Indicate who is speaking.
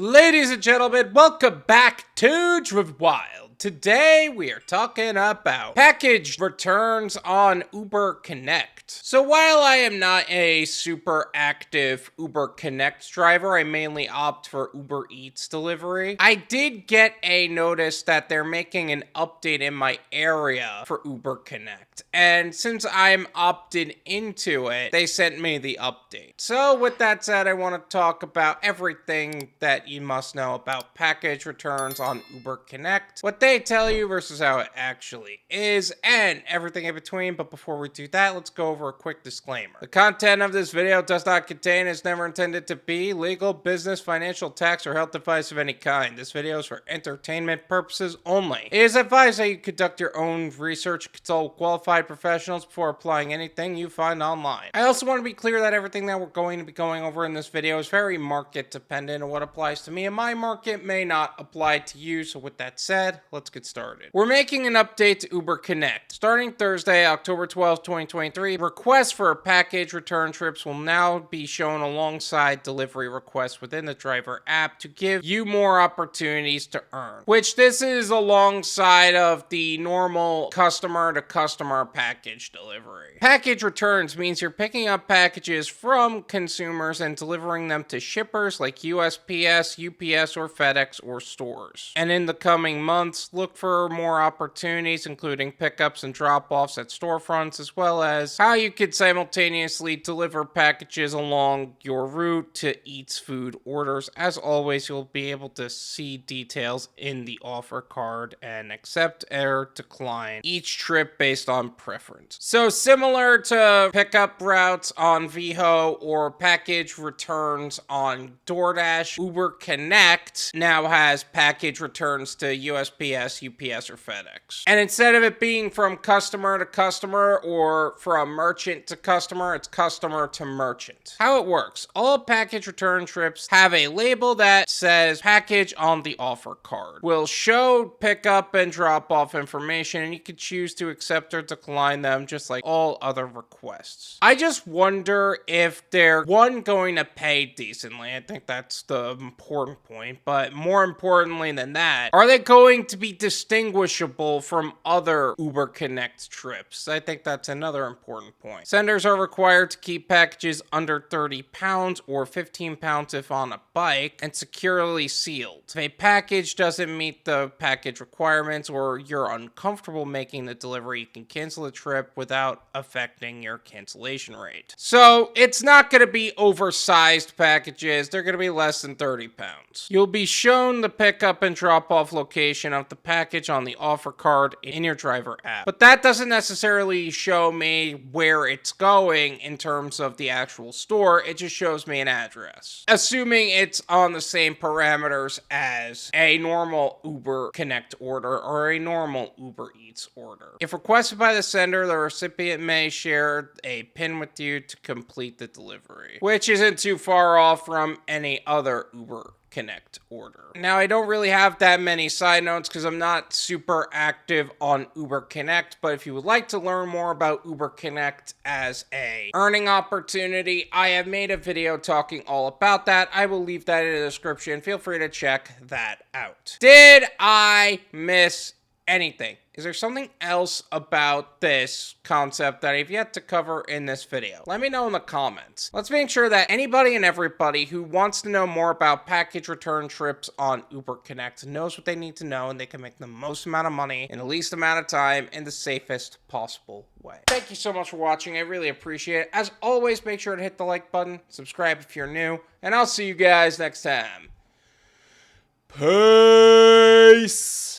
Speaker 1: Ladies and gentlemen, welcome back to Driven Wyld. Today we are talking about package returns on Uber Connect. So while I am not a super active Uber Connect driver, I mainly opt for UberEats delivery. I did get a notice that they're making an update in my area for Uber Connect. And since I'm opted into it, they sent me the update. So with that said, I want to talk about everything that you must know about package returns on Uber Connect, what they tell you versus how it actually is, and everything in between. But before we do that, let's go over a quick disclaimer. The content of this video does not contain and is never intended to be legal, business, financial, tax, or health advice of any kind. This video is for entertainment purposes only. It is advised that you conduct your own research, consult qualified professionals before applying anything you find online. I also want to be clear that everything that we're going to be going over in this video is very market dependent, and what applies to me in my market may not apply to you. So with that said, let's get started. We're making an update to Uber Connect. Starting Thursday, October 12th, 2023, requests for package return trips will now be shown alongside delivery requests within the driver app to give you more opportunities to earn, which this is alongside of the normal customer to customer package delivery. Package returns means you're picking up packages from consumers and delivering them to shippers like USPS, UPS, or FedEx or stores. And in the coming months, look for more opportunities, including pickups and drop-offs at storefronts, as well as how you could simultaneously deliver packages along your route to Eats food orders. As always, you'll be able to see details in the offer card and accept or decline each trip based on preference. So similar to pickup routes on Veho or package returns on Doordash, Uber Connect now has package returns to USPS, UPS, or FedEx. And instead of it being from customer to customer or from merchant to customer, it's customer to merchant. How it works: all package return trips have a label that says package on the offer card. Will show pickup and drop off information, and you can choose to accept or decline them just like all other requests. I just wonder if they're going to pay decently. I think that's the important point, but more importantly than that, are they going to be distinguishable from other Uber Connect trips? I think that's another important point. Senders are required to keep packages under 30 pounds or 15 pounds if on a bike and securely sealed. If a package doesn't meet the package requirements or you're uncomfortable making the delivery, you can cancel the trip without affecting your cancellation rate. So it's not going to be oversized packages. They're going to be less than 30 pounds. You'll be shown the pickup and drop off location of the package on the offer card in your driver app. But that doesn't necessarily show me where it's going in terms of the actual store. It just shows me an address, assuming it's on the same parameters as a normal Uber Connect order or a normal Uber Eats order. If requested by the sender, the recipient may share a PIN with you to complete the delivery, which isn't too far off from any other Uber Connect order. Now, I don't really have that many side notes because I'm not super active on Uber Connect, but if you would like to learn more about Uber Connect as a earning opportunity, I have made a video talking all about that. I will leave that in the description. Feel free to check that out. Did I miss anything? Is there something else about this concept that I've yet to cover in this video? Let me know in the comments. Let's make sure that anybody and everybody who wants to know more about package return trips on Uber Connect knows what they need to know, and they can make the most amount of money in the least amount of time in the safest possible way. Thank you so much for watching. I really appreciate it. As always, make sure to hit the like button, subscribe if you're new, and I'll see you guys next time. Peace!